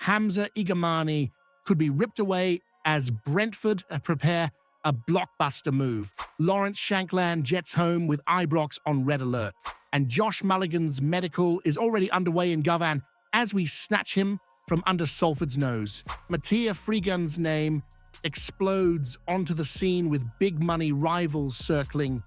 Hamza Igamane could be ripped away as Brentford prepare a blockbuster move. Lawrence Shankland jets home with Ibrox on red alert. And Josh Mulligan's medical is already underway in Govan as we snatch him from under Salford's nose. Mattia Freegun's name explodes onto the scene with big money rivals circling.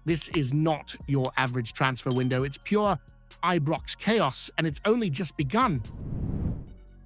This is not your average transfer window. It's pure Ibrox chaos, and it's only just begun.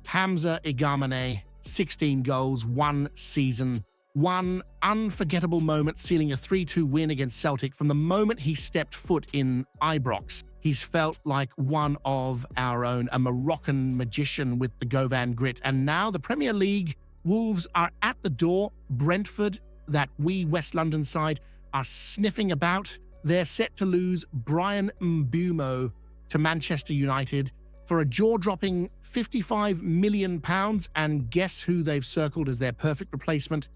Hamza Igamane, 16 goals, one season. One unforgettable moment sealing a 3-2 win against Celtic. From the moment he stepped foot in Ibrox, he's felt like one of our own, a Moroccan magician with the Govan grit. And now the Premier League Wolves are at the door. Brentford, that wee West London side, are sniffing about. They're set to lose Brian Mbumo to Manchester United for a jaw-dropping £55 million. And guess who they've circled as their perfect replacement?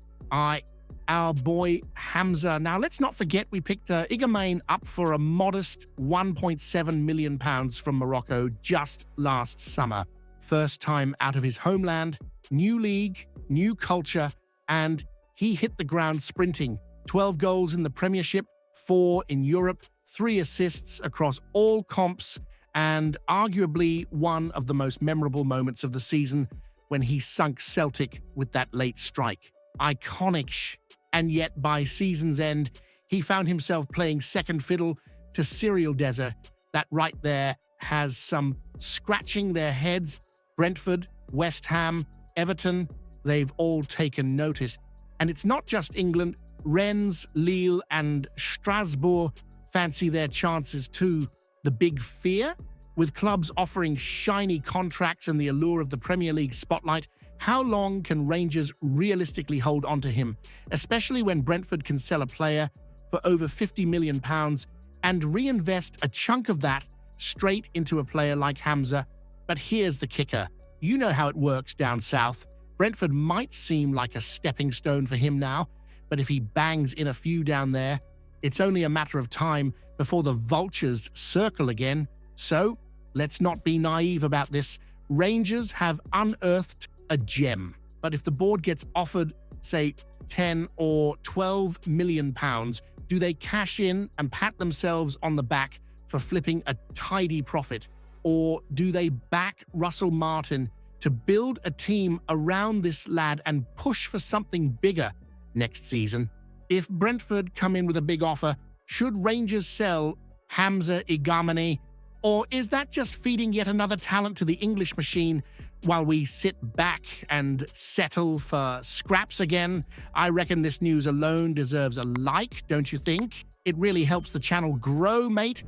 Our boy Hamza. Now, let's not forget we picked Igamane up for a modest £1.7 million from Morocco just last summer. First time out of his homeland, new league, new culture, and he hit the ground sprinting. 12 goals in the Premiership, 4 in Europe, 3 assists across all comps, and arguably one of the most memorable moments of the season when he sunk Celtic with that late strike. Iconic, and yet by season's end, he found himself playing second fiddle to Cyril Dessers. That right there has some scratching their heads. Brentford, West Ham, Everton, they've all taken notice. And it's not just England. Rennes, Lille, and Strasbourg fancy their chances too. The big fear? With clubs offering shiny contracts and the allure of the Premier League spotlight, how long can Rangers realistically hold on to him, especially when Brentford can sell a player for over £50 million and reinvest a chunk of that straight into a player like Hamza? But here's the kicker. You know how it works down south. Brentford might seem like a stepping stone for him now, but if he bangs in a few down there, it's only a matter of time before the vultures circle again. So, let's not be naive about this. Rangers have unearthed a gem. But if the board gets offered, say, 10 or 12 million pounds, do they cash in and pat themselves on the back for flipping a tidy profit? Or do they back Russell Martin to build a team around this lad and push for something bigger next season? If Brentford come in with a big offer, should Rangers sell Hamza Igamane? Or is that just feeding yet another talent to the English machine while we sit back and settle for scraps again? I reckon this news alone deserves a like, don't you think? It really helps the channel grow, mate.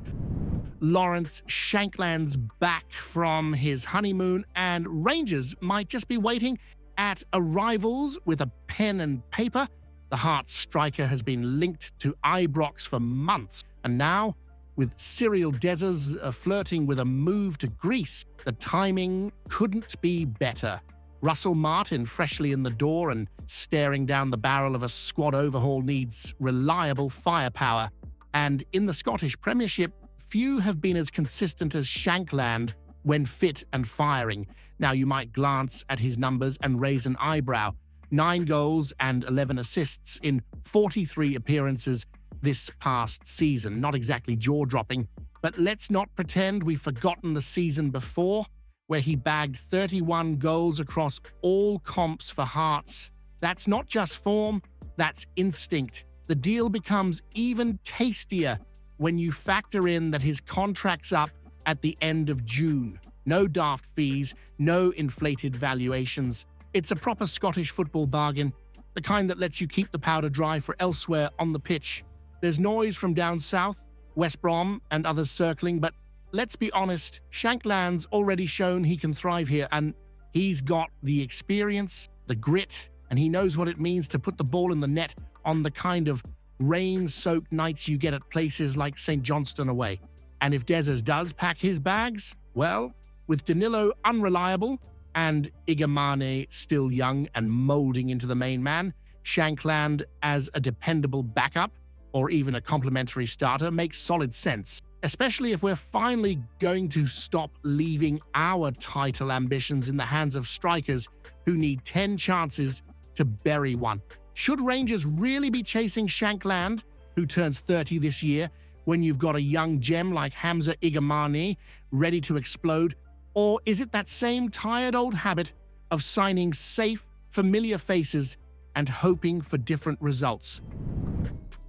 Lawrence Shankland's back from his honeymoon, and Rangers might just be waiting at arrivals with a pen and paper. The Hearts striker has been linked to Ibrox for months, and now, with Cyril Dessers flirting with a move to Greece, the timing couldn't be better. Russell Martin, freshly in the door and staring down the barrel of a squad overhaul, needs reliable firepower. And in the Scottish Premiership, few have been as consistent as Shankland when fit and firing. Now you might glance at his numbers and raise an eyebrow. 9 goals and 11 assists in 43 appearances this past season. Not exactly jaw-dropping, but let's not pretend we've forgotten the season before, where he bagged 31 goals across all comps for Hearts. That's not just form, that's instinct. The deal becomes even tastier when you factor in that his contract's up at the end of June. No daft fees, no inflated valuations. It's a proper Scottish football bargain, the kind that lets you keep the powder dry for elsewhere on the pitch. There's noise from down south, West Brom and others circling, but let's be honest, Shankland's already shown he can thrive here, and he's got the experience, the grit, and he knows what it means to put the ball in the net on the kind of rain-soaked nights you get at places like St. Johnstone away. And if Dessers does pack his bags, well, with Danilo unreliable and Igamane still young and moulding into the main man, Shankland as a dependable backup or even a complementary starter makes solid sense. especially if we're finally going to stop leaving our title ambitions in the hands of strikers who need 10 chances to bury one. Should Rangers really be chasing Shankland, who turns 30 this year, when you've got a young gem like Hamza Igamane ready to explode? Or is it that same tired old habit of signing safe, familiar faces and hoping for different results?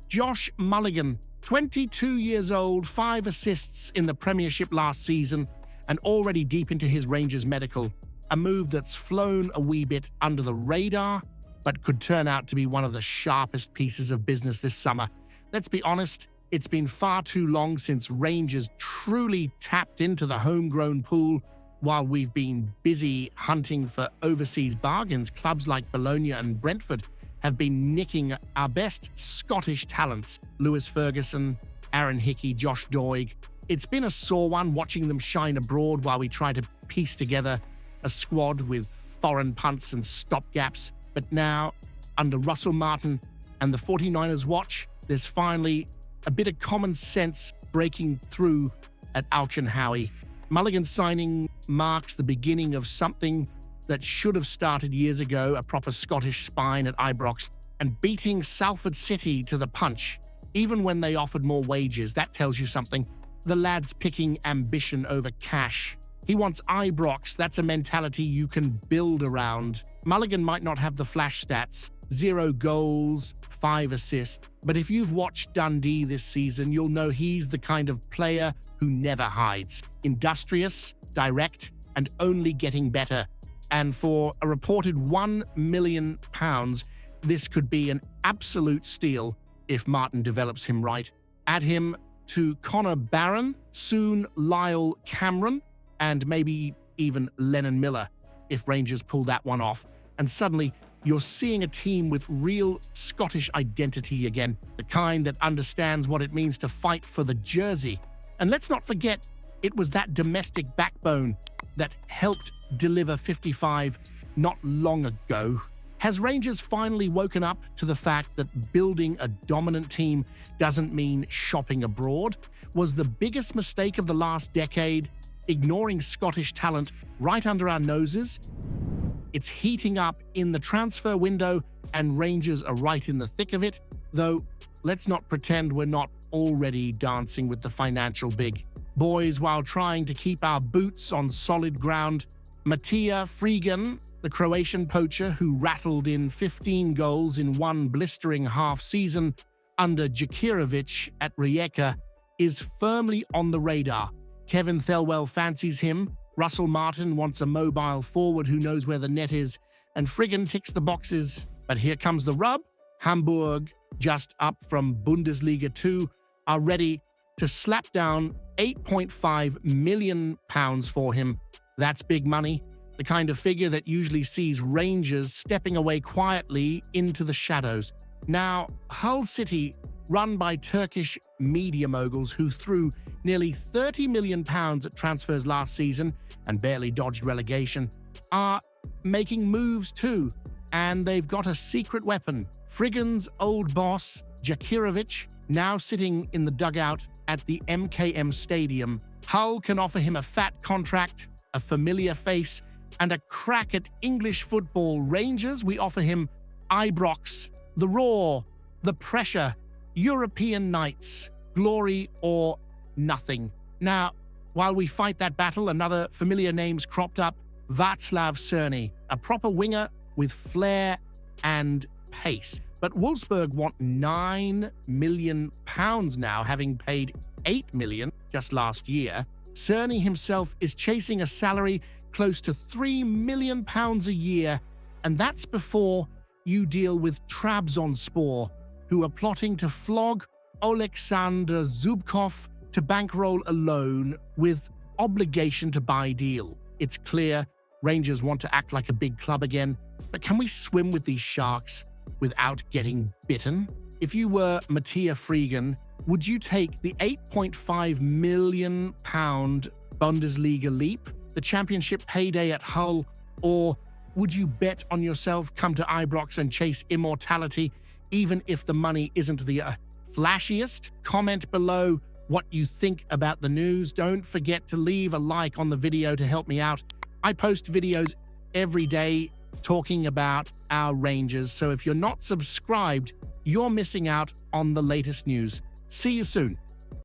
Josh Mulligan, 22 years old, 5 assists in the Premiership last season, and already deep into his Rangers medical. A move that's flown a wee bit under the radar, but could turn out to be one of the sharpest pieces of business this summer. Let's be honest, it's been far too long since Rangers truly tapped into the homegrown pool. While we've been busy hunting for overseas bargains, clubs like Bologna and Brentford have been nicking our best Scottish talents. Lewis Ferguson, Aaron Hickey, Josh Doig. It's been a sore one watching them shine abroad while we try to piece together a squad with foreign punts and stopgaps. But now, under Russell Martin and the 49ers watch, there's finally a bit of common sense breaking through at Alchin Howie. Mulligan's signing marks the beginning of something that should have started years ago, a proper Scottish spine at Ibrox, and beating Salford City to the punch, even when they offered more wages. That tells you something. The lad's picking ambition over cash. He wants Ibrox. That's a mentality you can build around. Mulligan might not have the flash stats, 0 goals, 5 assists, but if you've watched Dundee this season, you'll know he's the kind of player who never hides. Industrious, direct, and only getting better. And for a reported £1 million, this could be an absolute steal if Martin develops him right. Add him to Connor Barron, soon Lyle Cameron, and maybe even Lennon Miller if Rangers pull that one off. And suddenly, you're seeing a team with real Scottish identity again, the kind that understands what it means to fight for the jersey. And let's not forget, it was that domestic backbone that helped deliver 55 not long ago. Has Rangers finally woken up to the fact that building a dominant team doesn't mean shopping abroad? Was the biggest mistake of the last decade ignoring Scottish talent right under our noses? It's heating up in the transfer window, and Rangers are right in the thick of it, though let's not pretend we're not already dancing with the financial big boys while trying to keep our boots on solid ground. Matija Frigan, the Croatian poacher who rattled in 15 goals in one blistering half-season under Djakirovic at Rijeka, is firmly on the radar. Kevin Thelwell fancies him, Russell Martin wants a mobile forward who knows where the net is, and Frigan ticks the boxes. But here comes the rub. Hamburg, just up from Bundesliga 2, are ready to slap down £8.5 million for him. That's big money, the kind of figure that usually sees Rangers stepping away quietly into the shadows. Now, Hull City, run by Turkish media moguls who threw nearly £30 million at transfers last season and barely dodged relegation, are making moves too. And they've got a secret weapon. Frigan's old boss, Djakirovic, now sitting in the dugout at the MKM Stadium. Hull can offer him a fat contract, a familiar face, and a crack at English football. Rangers, we offer him Ibrox, the roar, the pressure, European nights, glory or nothing. Now, while we fight that battle, another familiar name's cropped up, Václav Cerny, a proper winger with flair and pace. But Wolfsburg want £9 million now, having paid £8 million just last year. Cerny himself is chasing a salary close to £3 million a year, and that's before you deal with Trabzonspor, who are plotting to flog Oleksandr Zubkov to bankroll a loan with obligation to buy deal. It's clear Rangers want to act like a big club again, but can we swim with these sharks without getting bitten? If you were Matija Frigan, would you take the £8.5 million Bundesliga leap, the championship payday at Hull, or would you bet on yourself, come to Ibrox and chase immortality, even if the money isn't the flashiest? Comment below what you think about the news. Don't forget to leave a like on the video to help me out. I post videos every day talking about our Rangers, so if you're not subscribed, you're missing out on the latest news. See you soon.